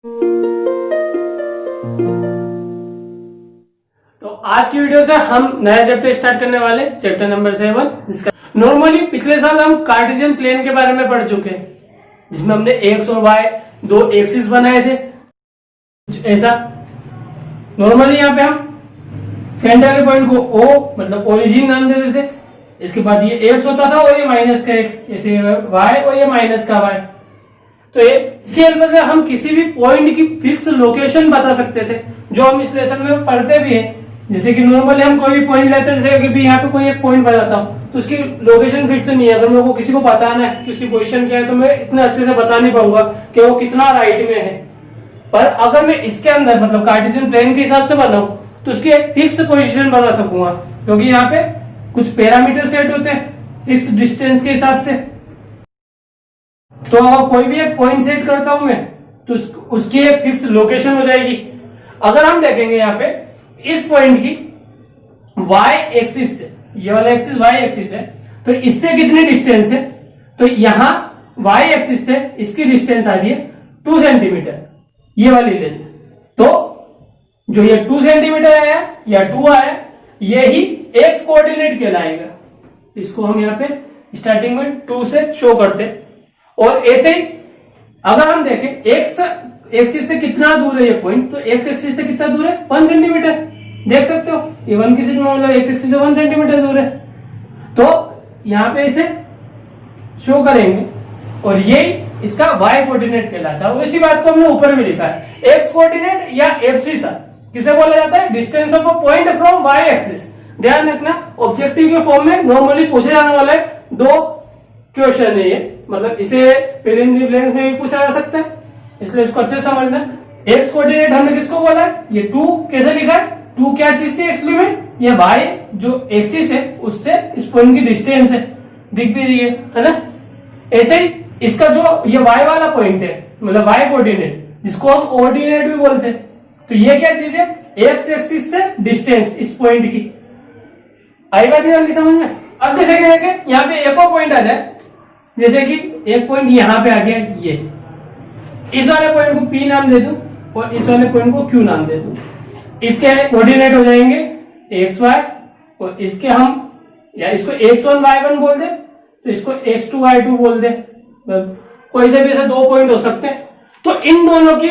तो आज की वीडियो से हम नया चैप्टर स्टार्ट करने वाले, चैप्टर नंबर 7, जिसका नॉर्मली पिछले साल हम कार्टेशियन प्लेन के बारे में पढ़ चुके हैं, जिसमें हमने एक्स और वाई दो एक्सिस बनाए थे। कुछ ऐसा नॉर्मली यहाँ पे हम सेंटर के पॉइंट को ओ मतलब ओरिजिन नाम दे देते। इसके बाद ये एक्स होता था और ये माइनस का एक्स, ऐसे वाई और ये माइनस का वाई। तो इसकी हेल्प से हम किसी भी पॉइंट की फिक्स लोकेशन बता सकते थे, जो हम इस लेसन में पढ़ते भी हैं। जैसे कि नॉर्मली हम कोई भी पॉइंट लेते हैं, जैसे कि भी यहाँ पे कोई एक पॉइंट बनाता हूँ तो उसकी लोकेशन फिक्स नहीं है। अगर मेरे को किसी को बताना है कि उसकी पोजीशन क्या है, तो मैं इतने अच्छे से बता नहीं पाऊंगा कि वो कितना राइट में है। पर अगर मैं इसके अंदर मतलब कार्टेशियन प्लेन के हिसाब से बनाऊं तो उसकी एक फिक्स पोजीशन बता सकूंगा, क्योंकि यहाँ पे कुछ पैरामीटर सेट होते हैं फिक्स डिस्टेंस के हिसाब से। तो अगर कोई भी एक पॉइंट सेट करता हूं मैं तो उसकी एक फिक्स लोकेशन हो जाएगी। अगर हम देखेंगे यहाँ पे इस पॉइंट की y एक्सिस से, ये वाला एक्सिस y एक्सिस है, तो इससे कितनी डिस्टेंस है, तो यहां y एक्सिस से इसकी डिस्टेंस आ रही है 2 सेंटीमीटर, ये वाली लेंथ। तो जो ये 2 सेंटीमीटर है या 2 आया, ये ही x कोऑर्डिनेट कहलाएगा। इसको हम यहाँ पे स्टार्टिंग में 2 से शो करते। और ऐसे ही अगर हम देखें x एक्सिस से कितना दूर है ये पॉइंट, तो x एक्सिस से कितना दूर है 1 सेंटीमीटर। देख सकते हो ये 1 की सीट में मतलब x एक्सिस से 1 सेंटीमीटर दूर है। तो यहाँ पे इसे शो करेंगे और ये इसका y कोऑर्डिनेट कहलाता है। इसी बात को हमने ऊपर भी लिखा है, x कोऑर्डिनेट या एब्सिसा किसे बोला जाता है, distance of a point from y axis. ध्यान रखना ऑब्जेक्टिव के फॉर्म में नॉर्मली पूछे जाने वाले 2 क्वेश्चन है ये, मतलब इसे प्रीलिमिनरी प्लेन्स में भी पूछा जा सकता है, इसलिए इसको अच्छे से समझना। एक्स कोऑर्डिनेट हमने किसको बोला है, ये 2 कैसे लिखा है, 2 क्या चीज थी एक्चुअली में, ये वाई जो एक्सिस है उससे इस पॉइंट की डिस्टेंस है, दिख भी रही है ना। ऐसे ही इसका जो ये वाई वाला पॉइंट है मतलब वाई कोऑर्डिनेट, जिसको हम ऑर्डिनेट भी बोलते हैं, तो ये क्या चीज है, एक्स एक्सिस से डिस्टेंस इस पॉइंट की। आई बात जल्दी समझ में। अब जैसे कि देखें यहाँ पे एक और पॉइंट आ जाए, जैसे कि एक पॉइंट यहाँ पे आ गया, ये इस वाले पॉइंट को P नाम दे दूं और इस वाले पॉइंट को Q नाम दे दूं। इसके कोऑर्डिनेट हो जाएंगे XY और इसके हम या इसको X1 Y1 बोल दे, तो इसको X2 Y2 बोल दे। कोई से भी ऐसे 2 पॉइंट हो सकते हैं। तो इन दोनों की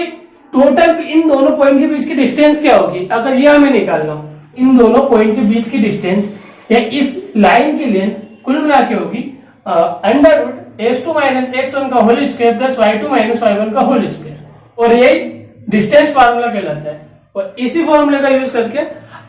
टोटल इन दोनों पॉइंट के बीच की डिस्टेंस क्या होगी, अगर ये हमें निकालना हो, इन दोनों पॉइंट के बीच की डिस्टेंस या इस लाइन की लेंथ कुल मिला के होगी under root x2 minus x1 का whole square plus y2 minus y1 का होल स्क्वायर। और यही डिस्टेंस फार्मूला कहलाता है। और इसी फॉर्मूले का यूज करके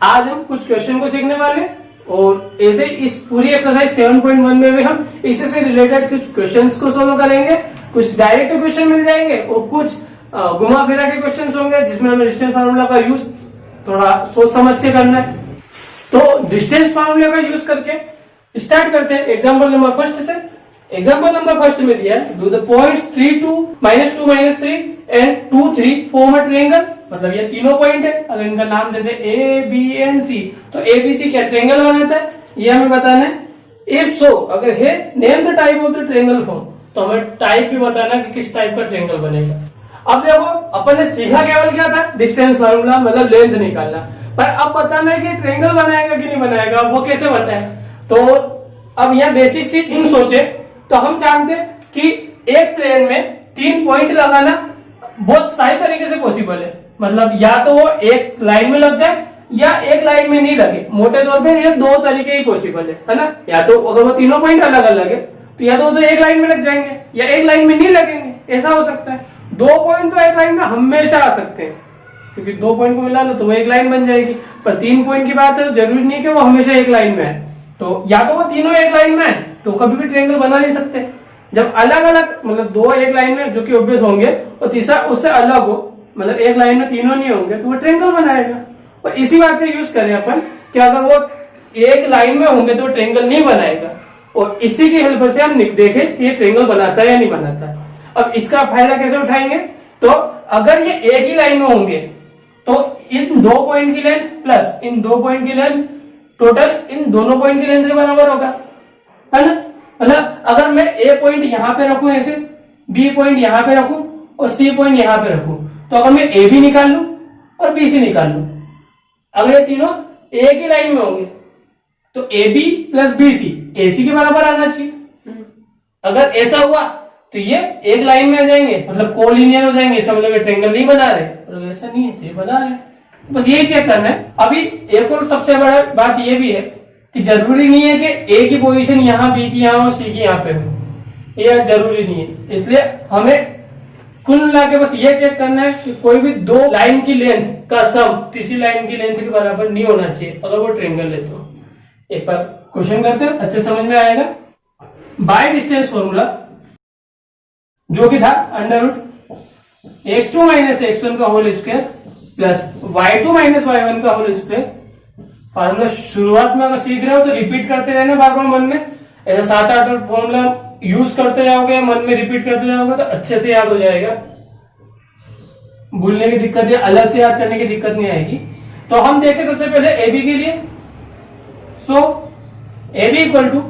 आज हम कुछ क्वेश्चन को सीखने वाले हैं। और ऐसे इस पूरी एक्सरसाइज 7.1 में भी हम इसी से रिलेटेड कुछ क्वेश्चंस को सोल्व करेंगे। कुछ डायरेक्ट क्वेश्चन मिल जाएंगे और कुछ घुमा फिरा के क्वेश्चन होंगे, जिसमें हमें डिस्टेंस फार्मूला का यूज थोड़ा सोच समझ के करना है। तो डिस्टेंस फार्मूले का यूज करके स्टार्ट करते हैं एग्जाम्पल नंबर फर्स्ट से। एग्जाम्पल नंबर फर्स्ट में दिया है, do the points 3 2 -2 -3 and 2 3 form a triangle. मतलब ये तीनों पॉइंट है, अगर इनका नाम देते ए बी एंड सी, तो ए बी सी क्या ट्रायंगल बनाता है, ये हमें बताना है। इफ सो अगर है name the type of the triangle form, तो हमें टाइप भी बताना कि किस टाइप का ट्रायंगल बनेगा। अब देखो अपन ने सीखा केवल क्या था, डिस्टेंस फार्मूला मतलब लेंथ निकालना, पर अब बताना है कि ट्रायंगल बनाएगा कि नहीं बनाएगा, वो कैसे बताए। तो अब यहाँ बेसिक सी इन सोचे तो हम जानते हैं कि एक प्लेन में 3 पॉइंट लगाना बहुत सारी तरीके से पॉसिबल है। मतलब या तो वो एक लाइन में लग जाए या एक लाइन में नहीं लगे। मोटे तौर पे ये 2 तरीके ही पॉसिबल है ना। या तो अगर वो तीनों पॉइंट अलग अलग है तो या तो वो तो एक लाइन में लग जाएंगे या एक लाइन में नहीं लगेंगे, ऐसा हो सकता है। 2 पॉइंट तो एक लाइन में हमेशा आ सकते हैं, क्योंकि 2 पॉइंट को मिला लो तो वो एक लाइन बन जाएगी। पर 3 पॉइंट की बात है तो जरूरी नहीं कि वो हमेशा एक लाइन में है। तो या तो वो तीनों एक लाइन में है तो कभी भी ट्रायंगल बना नहीं सकते। जब अलग अलग मतलब 2 एक लाइन में जो कि ऑब्वियस होंगे और तीसरा उससे अलग हो, मतलब एक लाइन में तीनों नहीं होंगे, तो वो ट्रायंगल बनाएगा। और इसी बात का यूज करें अपन कि अगर वो एक लाइन में होंगे तो वो ट्रायंगल नहीं बनाएगा। और इसी की हेल्प से हम देखें कि ये ट्रायंगल बनाता है या नहीं बनाता है। अब इसका फायदा कैसे उठाएंगे, तो अगर ये एक ही लाइन में होंगे तो इन 2 पॉइंट की लेंथ प्लस इन 2 पॉइंट की लेंथ टोटल इन दोनों पॉइंट की लेंथ के बराबर होगा, है ना। मतलब अगर मैं ए पॉइंट यहां पे रखूं ऐसे, बी पॉइंट यहां पे रखूं और सी पॉइंट यहां पे रखूं, तो अगर मैं ए बी निकाल लूं और बी सी निकाल लूं, अगर ये तीनों एक ही लाइन में होंगे तो A B plus B C A C के बराबर आना चाहिए। अगर ऐसा हुआ तो ये एक लाइन में आ जाएंगे, मतलब कोलिनियर हो जाएंगे, इसका मतलब ये ट्रायंगल नहीं बना रहे, और ऐसा नहीं है तो ये बना रहे। बस यही चेक करना है। अभी एक और सबसे बड़ा बात ये भी है कि जरूरी नहीं है कि ए की पोजीशन यहाँ, बी की यहाँ और सी की यहाँ पे हो, ये जरूरी नहीं है। इसलिए हमें कुल मिला के बस ये चेक करना है कि कोई भी दो लाइन की लेंथ का सम तीसरी लाइन की लेंथ के बराबर नहीं होना चाहिए अगर वो ट्रायंगल है तो। एक बार क्वेश्चन करते हैं, अच्छे समझ में आएगा। बाय डिस्टेंस फॉर्मूला जो कि था under root x2 minus x1 का whole square plus y2 minus y1 का होल स्क्वायर। फॉर्मूला शुरुआत में अगर सीख रहे हो तो रिपीट करते रहना बार बार मन में, ऐसा 7-8 फॉर्मूला यूज करते जाओगे, मन में रिपीट करते जाओगे तो अच्छे से याद हो जाएगा, भूलने की दिक्कत या अलग से याद करने की दिक्कत नहीं आएगी। तो हम देखें सबसे पहले ए बी के लिए। So A B equal to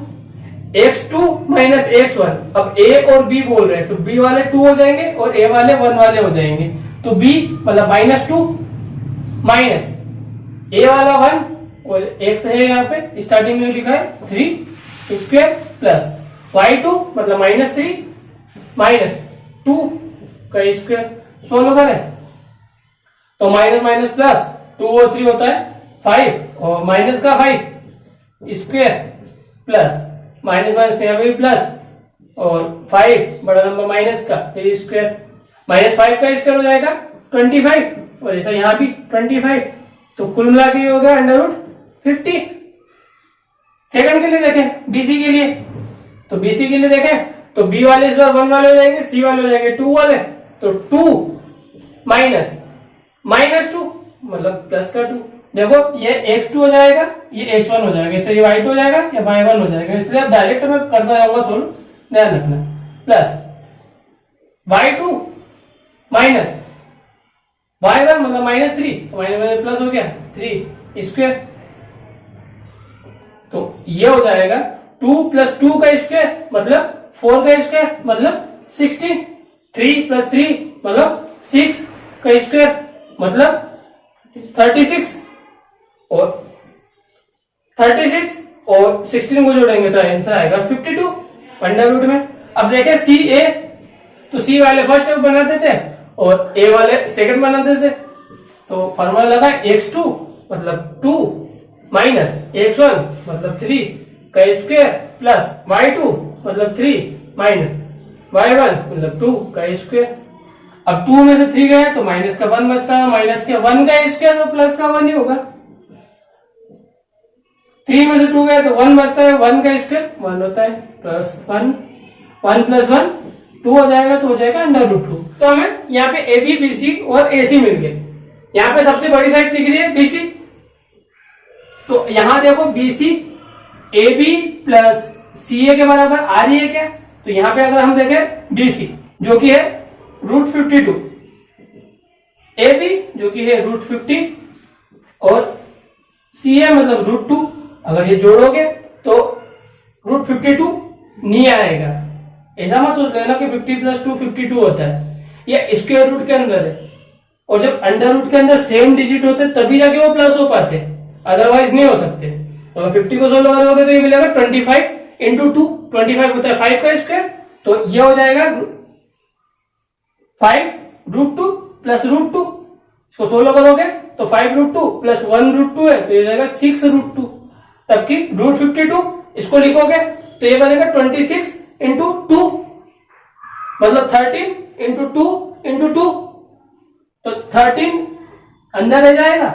x2 minus x1। अब a और b बोल रहे हैं तो b वाले 2 हो जाएंगे और a वाले 1 वाले हो जाएंगे, तो b मतलब -2 माइनस a वाला 1 और x है यहाँ पे स्टार्टिंग में लिखा है 3 स्क्वायर प्लस y2 मतलब -3 माइनस 2 का स्क्वायर। सोल्व करें तो माइनस माइनस प्लस 2 और 3 होता है 5 और माइनस का 5 स्क्वायर प्लस माइनस माइनस यहाँ पे प्लस और 5 बड़ा नंबर माइनस का फिर स्क्वायर, -5 का स्क्वायर हो जाएगा 25 और ऐसा यहाँ भी 25, तो कुल मिला के हो गया अंडर रूट 50। सेकंड के लिए देखें बीसी के लिए, तो बीसी के लिए देखें तो बी वाले इस बार 1 वाले हो जाएंगे, सी वाले हो जाएंगे 2 वाले, तो 2 माइनस -2 मतलब प्लस का 2। देखो ये x2 हो जाएगा, ये x1 हो जाएगा, इससे ये y2 हो जाएगा, या y1 हो जाएगा, इसलिए अब डायरेक्ट मैं करता जाऊंगा सोल्व, ध्यान रखना। प्लस y2 माइनस y1 मतलब -3 माइनस प्लस हो गया 3 स्क्वायर, तो ये हो जाएगा 2 प्लस 2 का स्क्वायर मतलब 4 का स्क्वायर मतलब 16, 3 प्लस 3 मतलब 6 का स्क्वायर मतलब 36 और 36 और 16 को जोड़ेंगे तो आंसर आएगा 52 अंडर रूट में। अब देखें सी ए, तो सी वाले फर्स्ट बनाते थे और ए वाले सेकंड बनाते थे, तो फॉर्मूला लगा x2 मतलब 2 माइनस x1 मतलब 3 का स्क्वायर प्लस y2 मतलब 3 माइनस y1 मतलब 2 का स्क्वायर। अब 2 में से 3 गया तो माइनस का 1 बचता है, माइनस के 1 का स्क्वायर तो प्लस का 1 ही होगा, 3 में से 2 गया तो 1 बचता है, 1 का स्क्वायर 1 होता है, प्लस 1 प्लस 1 2 हो जाएगा, तो हो जाएगा अंडर रूट 2। तो हमें यहाँ पे ए बी बी सी और ए सी मिल गए। यहाँ पे सबसे बड़ी साइड दिख रही है बी सी, तो यहाँ देखो B C A B plus C A के बराबर आ रही है क्या, तो यहाँ पे अगर हम देखें बी सी जो कि है √52, ए बी जो कि है √50 और सी ए मतलब √2, अगर ये जोड़ोगे तो √52 नहीं आएगा। ऐसा मत सोच लेना कि 50 प्लस 2 52 होता है, ये स्क्वायर रूट के अंदर है, और जब अंडर रूट के अंदर सेम डिजिट होते तभी जाके वो प्लस हो पाते, अदरवाइज नहीं हो सकते। तो अगर 50 को सोल्व करोगे तो ये मिलेगा 25 इंटू 2, 25 होता है 5 का स्क्वायर, तो ये हो जाएगा 5√2 प्लस √2, इसको सोल्व करोगे तो 5√2 प्लस 1√2 है तो ये जाएगा 6√2, तब की √52 इसको लिखोगे तो ये बनेगा 26 इंटू 2 मतलब 13 इंटू 2 इंटू 2, तो 13 अंदर रह जाएगा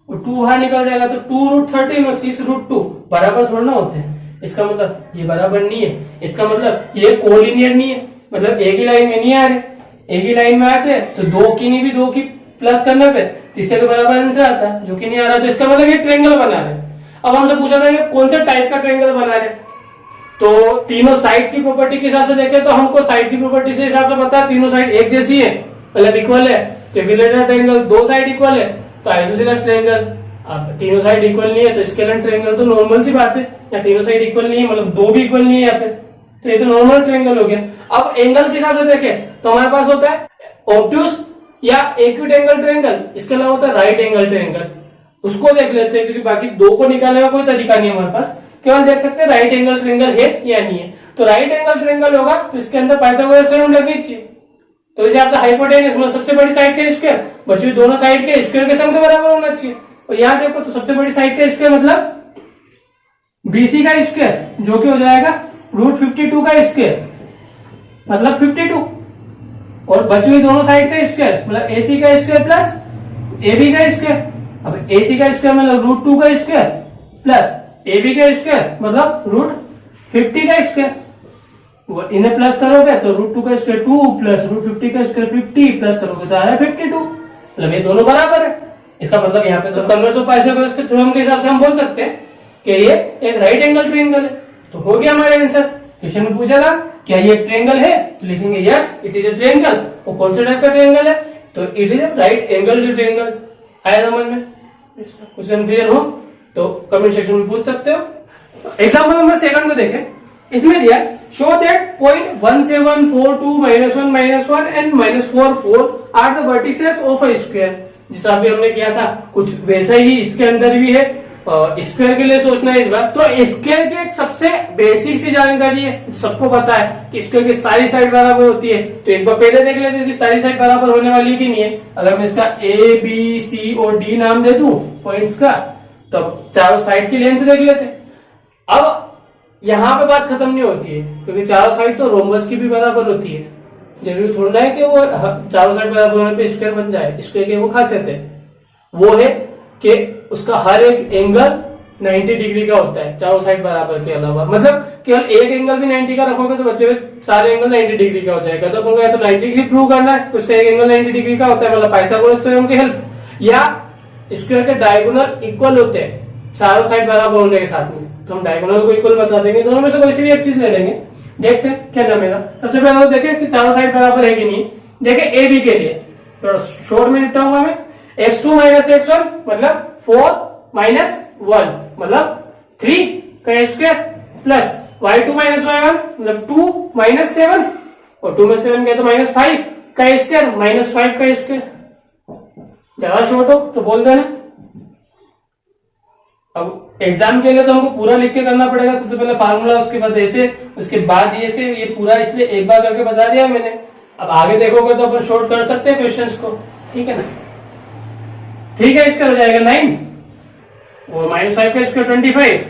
और 2 बाहर निकल जाएगा, तो 2√13 और 6√2 बराबर थोड़ा ना होते हैं। इसका मतलब ये बराबर नहीं है, इसका मतलब ये कोलिनियर नहीं है, मतलब एक ही लाइन में नहीं आ रहे, एक ही लाइन में आते तो 2 की नहीं भी 2 की प्लस करने पे तीसरे के बराबर आंसर आता है, जो कि नहीं आ रहा, तो इसका मतलब ये ट्रायंगल बना रहे। अब हमसे पूछा था कि कौन से टाइप का ट्रायंगल बना रहे, तो तीनों साइड की प्रॉपर्टी के हिसाब से देखें तो हमको साइड की प्रॉपर्टी से हिसाब से पता है तीनों साइड एक जैसी है, मतलब इक्वल है, तो इक्विलेटरल ट्रायंगल 2 साइड इक्वल है तो आइसोसेलेस ट्रायंगल। अब तीनों साइड इक्वल नहीं है तो स्केलर ट्रायंगल तो नॉर्मल सी बात है, या तीनों साइड इक्वल नहीं है मतलब 2 भी इक्वल नहीं है यहाँ पे, तो ये तो नॉर्मल ट्रायंगल हो गया। अब एंगल के हिसाब से देखें तो हमारे पास होता है ऑब्ट्यूस या एक्यूट एंगल ट्रायंगल, इसके अलावा होता है राइट एंगल ट्रायंगल, उसको देख लेते हैं क्योंकि बाकी दो को निकालने का कोई तरीका नहीं है हमारे पास, केवल देख सकते हैं राइट एंगल ट्रायंगल है या नहीं है। तो राइट एंगल ट्रायंगल होगा तो इसके अंदर पाइथागोरस थ्योरम लगनी चाहिए। तो इसे आपका हाइपोटेनस मतलब सबसे बड़ी साइड का स्क्वायर बची दोनों साइड के स्क्वायर के सम के बराबर होना चाहिए। और यहाँ देखो तो सबसे बड़ी साइड का स्क्वायर मतलब BC का स्क्वायर जो कि हो जाएगा √52 का स्क्वायर मतलब 52, और बची हुई दोनों साइड का स्क्वायर मतलब AC का स्क्वायर प्लस AB का स्क्वायर। अब AC का स्क्वायर मतलब √2 का स्क्वायर प्लस AB का स्क्वायर मतलब √50 का स्क्वायर। इन्हें प्लस करोगे तो √2 का स्क्वायर 2 प्लस √50 का स्क्वायर 50 प्लस करोगे तो आ रहा है 52, मतलब ये दोनों बराबर है। इसका मतलब यहाँ पे तो कन्वर्स ऑफ पाइथागोरस के थ्योरम के हिसाब से हम बोल सकते हैं कि ये एक राइट एंगल ट्रायंगल है। तो हो गया हमारा आंसर। क्वेश्चन में पूछा था क्या ये एक ट्रायंगल है, तो लिखेंगे yes it is a triangle. और कौन से टाइप का ट्रायंगल है, तो it is a right angle triangle. आया समझ में? कुछ कंफ्यूजन हो तो कमेंट सेक्शन में पूछ सकते हो। एग्जाम्पल नंबर 7 को देखें, इसमें दिया show that point 174 -1 -1 and -4 are the vertices of a square. जिसा अभी हमने किया था कुछ वैसा ही इसके अंदर भी है। स्क्वायर के लिए सोचना है इस बार। तो स्क्वायर की एक सबसे बेसिक सी जानकारी है, सबको पता है कि स्क्वायर की सारी साइड बराबर होती है। तो एक बार पहले देख लेते हैं सारी साइड बराबर होने वाली कि नहीं है। अगर मैं इसका A B C और D नाम दे दूं पॉइंट्स का, तो चारों साइड की लेंथ देख लेते हैं। अब यहाँ पे बात खत्म नहीं होती है क्योंकि चारों साइड तो रोम्बस की भी बराबर होती है। जरूरी थोड़ा है कि वो चारों साइड बराबर होने पे स्क्वायर बन जाए। स्क्वायर की वो खासियत है वो है कि उसका हर एक एंगल 90 डिग्री का होता है चारों साइड बराबर के अलावा। मतलब केवल एक एंगल भी 90 का रखोगे तो बच्चे हुए सारे एंगल 90 डिग्री का हो जाएगा। तो अपन तो 90 डिग्री प्रूव करना है, उसका एक एंगल 90 डिग्री का होता है, मतलब पाइथागोरस थ्योरम की हेल्प, या स्क्वायर के डायगोनल इक्वल होते हैं चारों साइड बराबर होने के साथ में। तो हम डायगोनल को इक्वल बता देंगे, दोनों में से कोई सी भी एक चीज ले लेंगे, देखते हैं क्या जमेगा। सबसे पहले तो देखें कि चारों साइड बराबर है कि नहीं। देखें ए बी के लिए थोड़ा शॉर्ट में लिखता मैं, x2 - x1 मतलब 4 - 1 मतलब 3 का स्क्वायर प्लस y2 - y1 मतलब 2 - 7 और 2 में 7 गया तो -5 का स्क्वायर -5 का स्क्वायर। ज्यादा शॉर्ट हो तो बोल देना। अब एग्जाम के लिए तो हमको पूरा लिख के करना पड़ेगा। सबसे पहले फार्मूला, उसके बाद ऐसे, उसके बाद ये से, ये पूरा इसलिए एक बार करके बता दिया मैंने। अब आगे देखोगे तो अपन शॉर्ट कर सकते हैं क्वेश्चंस को, ठीक है ना। 3 का स्क्वायर हो जाएगा 9 और -5 का स्क्वायर 25,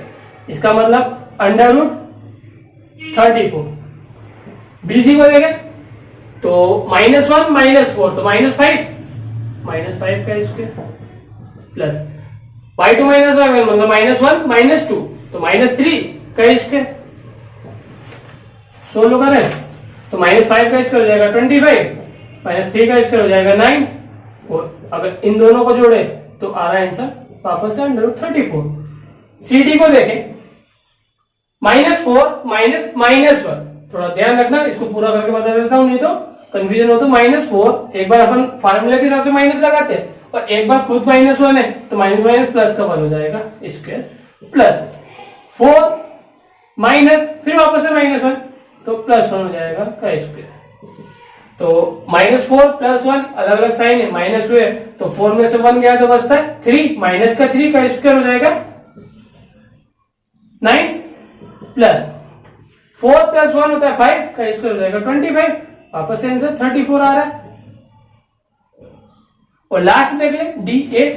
इसका मतलब √34। BC को देखें तो -1 - 4 तो -5 का स्क्वायर प्लस y2 - y1 मतलब -1 - 2 तो -3 का स्क्वायर। सोल्व करें तो -5 का स्क्वायर हो जाएगा 25, -3 का स्क्वायर हो जाएगा 9 और अगर इन दोनों को जोड़े तो आ रहा है आंसर वापस से √34। CD को देखें -4 -1, थोड़ा ध्यान रखना, इसको पूरा करके बता देता हूं नहीं तो कंफ्यूजन हो। तो -4 एक बार अपन फार्मूला के हिसाब से माइनस लगाते हैं और एक बार खुद -1 है तो माइनस प्लस का 1 हो जाएगा स्क्वायर प्लस 4 माइनस फिर वापस से -1 तो +1 हो जाएगा का स्क्वायर। तो -4 + 1 अलग अलग साइन है, -2 है तो 4 में से 1 गया तो बचता है 3, माइनस का 3 का स्क्वायर हो जाएगा 9 प्लस 4 + 1 होता है 5 का स्क्वायर हो जाएगा 25, वापस से आंसर 34 आ रहा है। और लास्ट देख ले D8,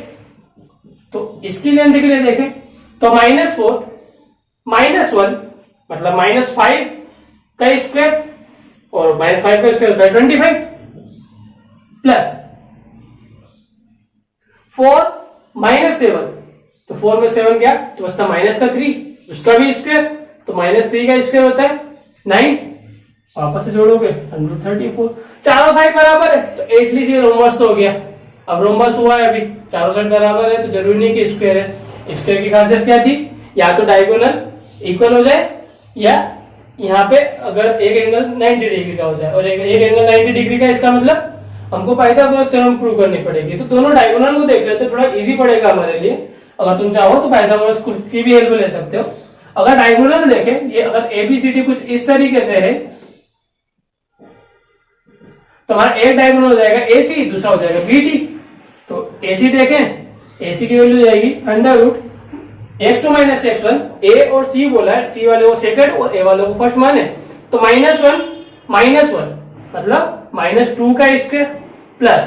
तो इसकी लेंथ के लिए देखें तो -4 -1 मतलब -5 का स्क्वायर और -5 का स्क्वायर होता है 25 प्लस 4 -7 तो 4 में 7 गया तो बचता -3, उसका भी स्क्वायर तो -3 का स्क्वायर होता है 9, वापस से जोड़ोगे 134। चारों साइड बराबर है तो एटलीस्ट ये रोम्बस तो हो गया। अब रोम्बस हुआ है, अभी चारों साइड बराबर है तो जरूरी नहीं कि स्क्वायर है। स्क्वायर की खासियत क्या थी, या तो डायगोनल इक्वल हो जाए या यहाँ पे अगर एक एंगल 90 डिग्री का हो जाए। और एक एंगल 90 डिग्री का, इसका मतलब हमको पाइथागोरस थ्योरम प्रूव करनी पड़ेगी। तो दोनों डायगोनल को देख लेते हैं, थोड़ा इजी पड़ेगा हमारे लिए। अगर तुम चाहो तो पाइथागोरस की भी हेल्प ले सकते हो। अगर डायगोनल देखें, ये अगर ABCD कुछ इस तरीके से है तो हमारा एक डायगोनल हो जाएगा AC, दूसरा हो जाएगा BD। तो AC देखें, AC की वैल्यू जाएगी under root x2 minus x1। A और C बोला है, C वाले को सेकंड और A वाले को फर्स्ट माने, तो -1 मतलब -2 का स्क्वायर प्लस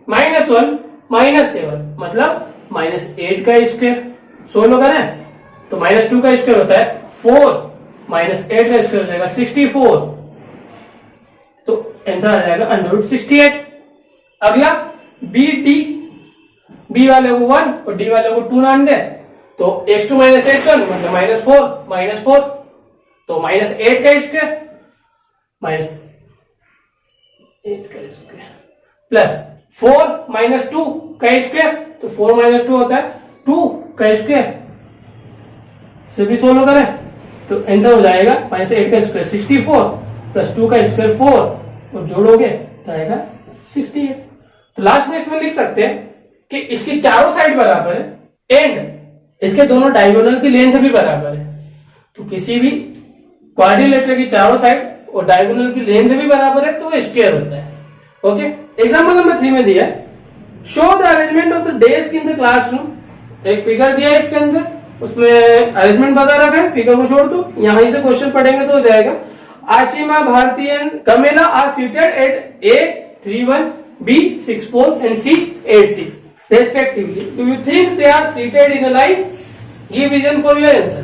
-1 -7 मतलब -8 का स्क्वायर। सोल्व करें तो -2 का स्क्वायर होता है 4, -8 का स्क्वायर हो जाएगा 64, तो आंसर आ जाएगा अंडर रूट 68। अगला BD, B वाले को 1 और D वाले को 2 नाम दे, तो x2 माइनस x1 मतलब -4 तो -8 का स्क्वायर प्लस 4 - 2 का स्क्वायर, तो 4 - 2 होता है 2 का स्क्वायर। इसे भी सोल्व करें तो आंसर हो जाएगा -8 का स्क्वायर 64 प्लस 2 का स्क्वायर 4 और जोड़ोगे तो आएगा 68। तो लास्ट में इसमें लिख सकते हैं कि इसकी चारों साइड बराबर है एंड इसके दोनों डायगोनल की लेंथ भी बराबर है। तो किसी भी क्वाड्रिलेटरल की चारों साइड और डायगोनल की लेंथ भी बराबर है तो वो स्क्वायर होता है। ओके, एग्जांपल नंबर 3 में दिया है, show the arrangement of the desk in the classroom. एक फिगर दिया है इसके अंदर, उसमें अरेंजमेंट बता रखा है, फिगर को छोड़ दो, यहां से क्वेश्चन पढ़ेंगे तो हो जाएगा। Ashima, Bharti and Kamela are seated at A31, B64 and C86 respectively. Do you think they are seated in a line? Give reason for your answer.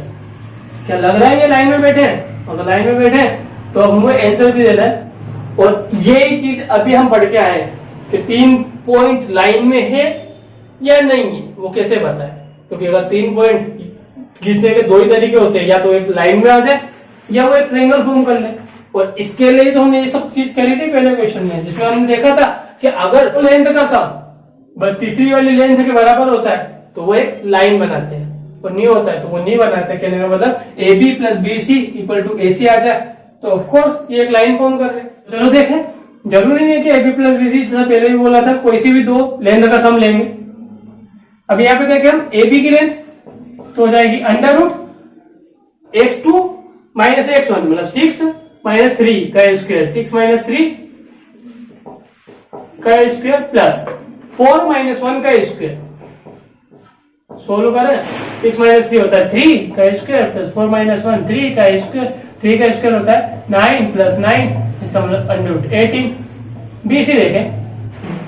क्या लग रहा है ये लाइन में बैठे हैं? अगर लाइन में बैठे हैं तो अब हमको आंसर भी देना है। और यही चीज अभी हम पढ़ के आए हैं कि 3 पॉइंट लाइन में है या नहीं है, वो कैसे बताए। क्योंकि अगर 3 पॉइंट खींचने के 2 ही तरीके होते हैं, या तो एक लाइन में आ जाए या वो एक ट्रायंगल फॉर्म कर ले। और इसके लिए तो हमने ये सब चीज करी थी पहले क्वेश्चन में, जिसमें हमने देखा था कि अगर लेंथ का सम तीसरी वाली लेंथ के बराबर होता है तो वो एक लाइन बनाते हैं, और नहीं होता है तो वो नहीं बनाते। कहने का मतलब AB + BC = AC आ जाए तो ऑफकोर्स ये एक लाइन फॉर्म कर रहे हैं। चलो देखें, जरूरी नहीं है कि AB + BC, जैसा पहले भी बोला था, कोई सी भी 2 लेंथ का सम लेंगे। अब यहाँ पे देखें हम AB की लेंथ तो हो जाएगी under root x2 minus x1 मतलब 6 - 3 का स्क्वायर, 6 - 3 का स्क्वायर प्लस 4 - 1 का स्क्वायर। सोल्व करें, 6 - 3 होता है 3 का स्क्वायर प्लस 4 - 1 3 का स्क्वायर, 3 का स्क्वायर होता है 9 + 9, इसका मतलब अंडर रूट 18। BC देखें,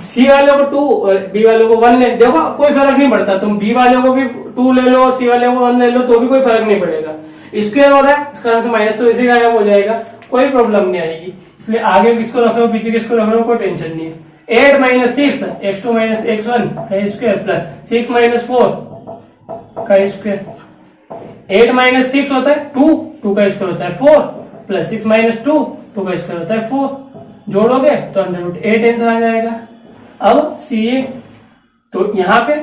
C वाले को 2 और B वाले को 1 ले, देखो कोई फर्क नहीं पड़ता, तुम B वाले को भी 2 ले लो, C वाले को 1 ले लो तो भी कोई फर्क नहीं पड़ेगा। स्क्वायर हो रहा है, इस कारण से माइनस तो इसी गायब हो जाएगा, कोई प्रॉब्लम नहीं आएगी। इसलिए आगे किसको रख रहे हो, पीछे किसको रख रहे हो, कोई टेंशन नहीं है। 8 - 6 x2 - x1 का स्क्वायर प्लस 6 - 4 का स्क्वायर। 8 - 6 होता है 2 का स्क्वायर होता है 4 प्लस 6 - 2 का स्क्वायर होता है 4, जोड़ोगे तो अंडर रूट 8 आंसर आ जाएगा। अब CA, तो यहाँ पे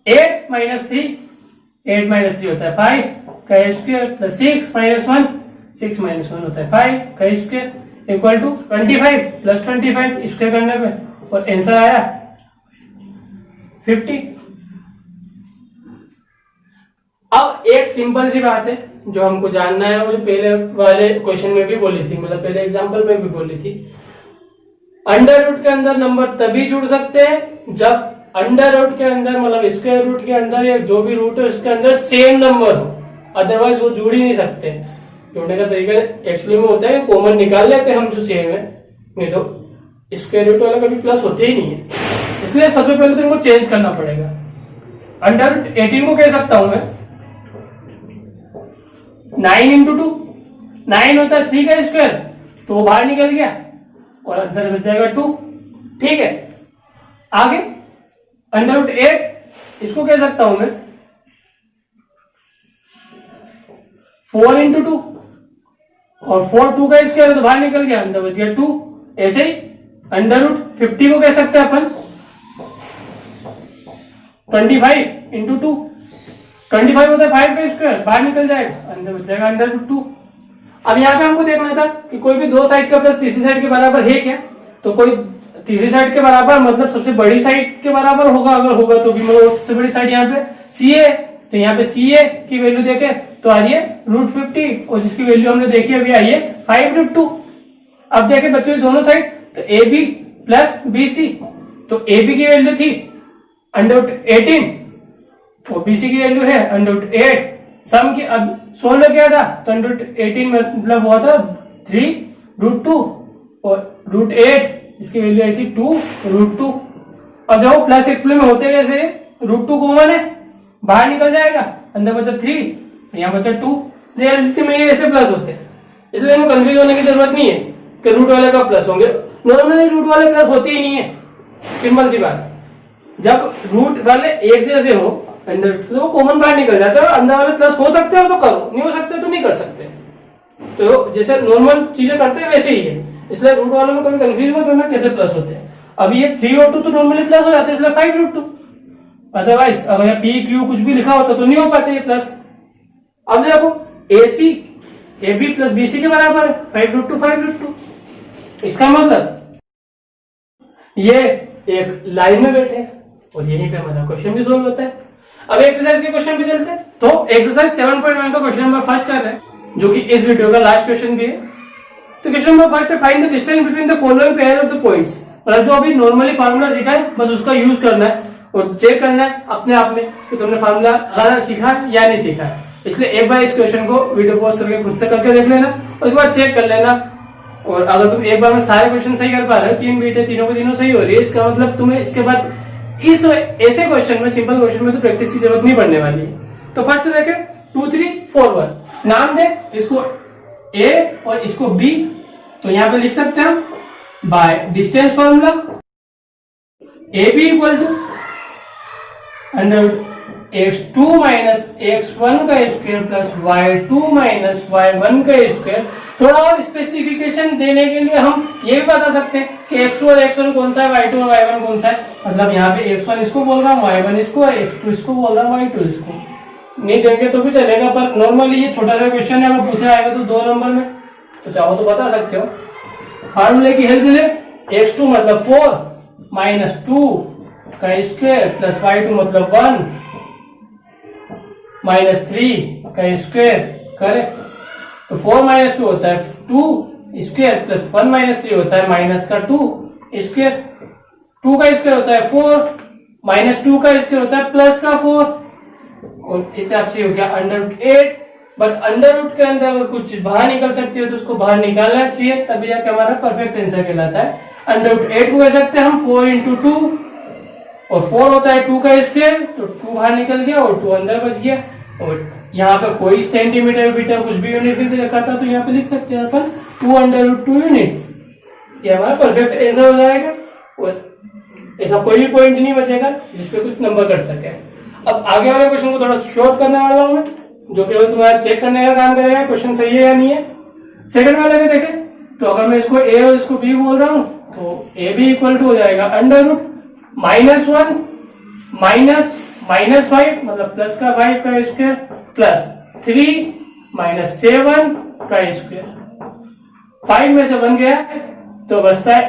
8 - 3 होता है 5 का स्क्वायर प्लस 6 - 1 होता है 5 का स्क्वायर इक्वल टू 25 + 25 स्क्वायर करने पे, और आंसर आया 50। अब एक सिंपल सी बात है जो हमको जानना है, वो जो पहले वाले क्वेश्चन में भी बोली थी, मतलब पहले एग्जांपल में भी बोली थी, अंडर रूट के अंदर नंबर तभी जुड़ सकते हैं जब अंडर रूट के अंदर मतलब स्क्वायर रूट के अंदर या जो भी रूट है उसके अंदर सेम नंबर हो, अदरवाइज वो जुड़ ही नहीं सकते। जोड़ने का तरीका एक्चुअली में होता है कॉमन निकाल लेते हैं हम जो सेम है, नहीं तो स्क्वायर रूट वाला कभी प्लस होते ही नहीं है। इसलिए सबसे पहले तो इनको चेंज करना पड़ेगा। अंडर रूट 18 को कह सकता हूं मैं 9 × 2, 9 होता है 3 का स्क्वायर, तो वो बाहर निकल गया और अंदर बच जाएगा 2। ठीक है, आगे अंडर रूट 8 इसको कह सकता हूं मैं 4 × 2, और 4 2 का स्क्वायर तो बाहर निकल गया, अंदर बच गया 2। ऐसे ही अंडर रूट 50 को कह सकते हैं अपन 25 × 2, 25 होता है 5 का स्क्वायर, बाहर निकल जाएगा, अंदर बच जाएगा अंडर रूट 2। अब यहाँ पे हमको देखना था कि कोई भी 2 साइड का प्लस तीसरी साइड के बराबर है क्या, तो कोई तीसरी साइड के बराबर मतलब सबसे बड़ी साइड के बराबर होगा, अगर होगा तो भी, मतलब सबसे बड़ी साइड यहाँ पे CA, तो यहाँ पे CA की वैल्यू देखे तो आ रही है √50, और जिसकी वैल्यू हमने देखी अभी आई है 5√2। अब देखे बच्चों दोनों साइड तो A B plus B C, तो ए बी की वैल्यू थी √18 और बी सी की वैल्यू है √8। सम की अब 16 क्या था, तो √18 मतलब हुआ था 3√2 और √8 इसकी वैल्यू आई थी 2√2। और देखो प्लस एक्सप्लेन में होते कैसे, √2 कॉमन है, बाहर निकल जाएगा, अंदर बचा 3 यहाँ बचा 2। रियलिटी में ये ऐसे प्लस होते हैं, इसलिए हमें कंफ्यूज होने की जरूरत नहीं है कि रूट वाले का प्लस होंगे। नॉर्मली रूट वाले प्लस होते ही नहीं है, सिंपल सी बात। जब रूट वाले एक जैसे हो अंदर तो कॉमन बाहर निकल जाता है, अंदर वाले प्लस हो सकते हो तो करो, नहीं हो सकते तो नहीं कर सकते। तो जैसे नॉर्मल चीजें करते हैं वैसे ही है, इसलिए रूट वालों में कभी कंफ्यूज मत होना कैसे प्लस होते हैं। अब ये 3/2 तो नॉर्मली प्लस हो जाते हैं, इसलिए 5√2। अदरवाइज अगर यहाँ पी क्यू कुछ भी लिखा होता तो नहीं हो पाते ये प्लस। अब देखो A C A B plus B C के बराबर है 5√2 5√2। इसका मतलब ये एक लाइन में बैठे और यहीं पे हमारा क्वेश्चन भी सोल्व होता है। अब एक्सरसाइज के क्वेश्चन पे चलते हैं। तो एक्सरसाइज 7.1 का क्वेश्चन नंबर फर्स्ट कर रहे हैं, जो कि इस वीडियो का लास्ट क्वेश्चन भी है। तो क्वेश्चन नंबर फर्स्ट है, find the distance between the following pair of the points. मतलब जो अभी नॉर्मली फार्मूला सीखा है बस उसका यूज करना है और चेक करना है अपने आप में कि तुमने फार्मूला लगाना सीखा या नहीं सीखा है। इसलिए एक बार इस क्वेश्चन को वीडियो पॉज करके खुद से करके देख लेना, उसके बाद चेक कर लेना। और अगर तुम एक बार में सारे क्वेश्चन सही कर पा रहे हो, 3 बीट तीनों को तीनों सही हो रही है, इसका मतलब तुम्हें इसके बाद इस ऐसे क्वेश्चन में, सिंपल क्वेश्चन में तो प्रैक्टिस की जरूरत नहीं पड़ने वाली है। तो फर्स्ट देखे 2 3 4 1 नाम दे, इसको ए और इसको बी। तो यहाँ पे लिख सकते हैं हम by distance formula A B equal to x2 minus x1 का square plus y2 minus y1 का स्क्वायर। थोड़ा और स्पेसिफिकेशन देने के लिए हम ये भी बता सकते हैं कि x2 और x1 कौन सा है, y2 और y1 कौन सा है। मतलब यहाँ पे x1 इसको बोल रहा हूँ, y1 इसको, x2 इसको बोल रहा हूँ, y2 इसको। नहीं देंगे तो भी चलेगा, पर नॉर्मली ये छोटा सा क्वेश्चन है, अगर पूछा आएगा तो 2 नंबर में, तो चाहो तो बता सकते हो। फार्मूले की हेल्प ले, x2 मतलब 4 माइनस 2 का स्क्वायर प्लस y2 मतलब 1 माइनस 3 का स्क्वायर करे तो 4 माइनस 2 होता है 2 स्क्वायर प्लस 1 माइनस 3 होता है माइनस का 2 स्क्वायर। 2 का स्क्वायर होता है 4 माइनस 2 का स्क्वायर होता है प्लस का 4 और इस हिसाब से हो गया √8। बट अंडर रूट के अंदर अगर कुछ चीज बाहर निकल सकती है तो उसको बाहर निकालना चाहिए, तभी जाके हमारा परफेक्ट आंसर कहलाता है। √8 को कह सकते हैं हम 4 × 2 और 4 होता है 2 का स्क्वायर, तो 2 बाहर निकल गया और 2 अंदर बच गया। और यहाँ पे कोई सेंटीमीटर मीटर कुछ भी यूनिट नहीं रखा था, तो यहाँ पे लिख सकते हैं अपन 2/√2 यूनिट्स। ये हमारा परफेक्ट आंसर हो जाएगा और ऐसा कोई भी पॉइंट नहीं बचेगा जिसपे कुछ नंबर कट सके। अब आगे वाले क्वेश्चन को थोड़ा शॉर्ट करने वाला हूँ मैं, जो केवल तुम्हारा चेक करने का काम करेगा क्वेश्चन सही है या नहीं है। सेकंड वाले के देखें तो अगर मैं इसको ए और इसको बी बोल रहा हूँ तो ए बी इक्वल टू हो जाएगा √-1 माइनस 5 मतलब प्लस का 5 का स्क्वायर प्लस 3 माइनस 7 का स्क्वायर। 5 में से 1 गया तो बचता है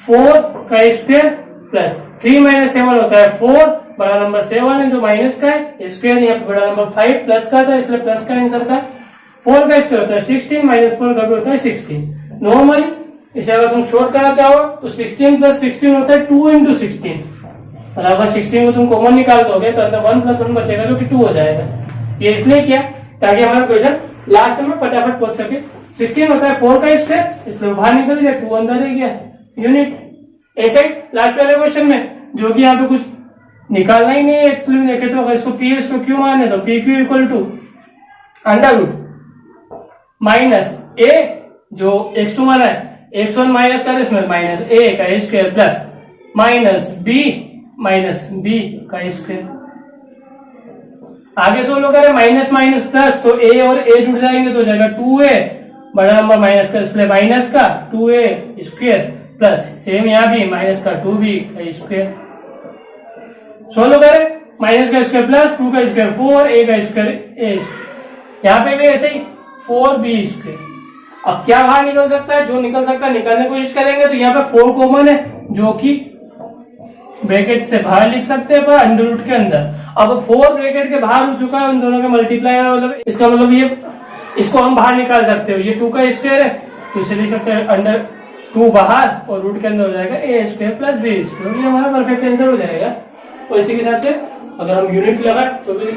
4 का स्क्वायर प्लस 3 माइनस 7 होता है 4, बड़ा नंबर 7 है जो माइनस का है, स्क्वायर यहाँ पे बड़ा नंबर 5 प्लस का था इसलिए प्लस का आंसर था। 4 का स्क्वायर होता है 16 माइनस 4 का भी होता है 16। नॉर्मली इसे अगर तुम शॉर्ट करना चाहो तो 16 प्लस 16 होता है 2 × 16। और अगर 16 को तुम कॉमन निकाल दोगे तो अंदर 1 + 1 बचेगा जो कि 2 हो जाएगा। ये इसलिए किया ताकि हमारा क्वेश्चन लास्ट में फटाफट पहुंच सके। 16 होता है 4 का स्क्वायर इसलिए बाहर निकल गया, 2 अंदर रह गया यूनिट। ऐसे लास्ट वाले क्वेश्चन में जो कि यहाँ पे कुछ निकालना ही नहीं है एक्चुअली देखे तो, अगर इसको पी इसको क्यू माने तो P Q equal to √ minus A जो x2 माना है x1 माइनस कर इसमें माइनस ए का स्क्वायर प्लस माइनस बी का स्क्वायर। आगे सोल्व करें माइनस माइनस प्लस तो ए और ए जुड़ जाएंगे तो हो जाएगा 2a, बड़ा नंबर माइनस का इसलिए माइनस का 2a स्क्वायर प्लस सेम यहाँ भी माइनस का 2b का स्क्वायर। सोल्व करें माइनस का स्क्वायर प्लस 2 का स्क्वायर 4 a का स्क्वायर a, यहाँ पे भी ऐसे ही 4b स्क्वायर। अब क्या बाहर निकल सकता है, जो निकल सकता है निकालने की कोशिश करेंगे तो यहाँ पे 4 कॉमन है जो कि ब्रैकेट से बाहर लिख सकते हैं पर अंडर रूट के अंदर। अब 4 ब्रैकेट के बाहर हो चुका है, उन दोनों के मल्टीप्लाई मतलब इसका मतलब ये इसको हम बाहर निकाल सकते हो। ये 2 का स्क्वायर है तो इसे लिख सकते हैं 2 बाहर और रूट के अंदर हो जाएगा ए स्क्वायर प्लस बी स्क्वायर, ये हमारा परफेक्ट आंसर हो जाएगा। और इसी के साथ से अगर हम यूनिट लगाए तो भी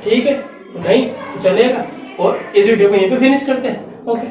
ठीक है, नहीं तो चलेगा। और इस वीडियो को यहीं पे फिनिश करते हैं। ओके।